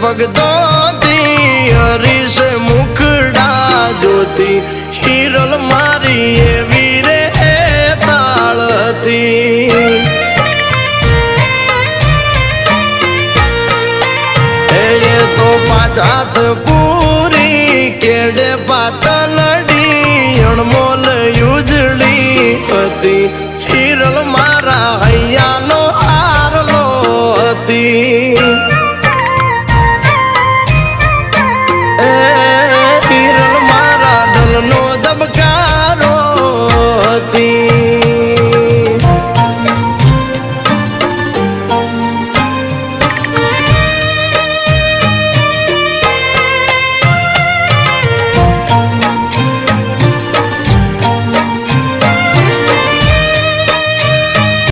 ભગતો હરીશ મુખડા જોતી હિરલ મારી એવી રે તાળતી એ તો પાછાત પૂરી કેડે પાતલડી અણમોલ યુજળી હતી હિરલ મારા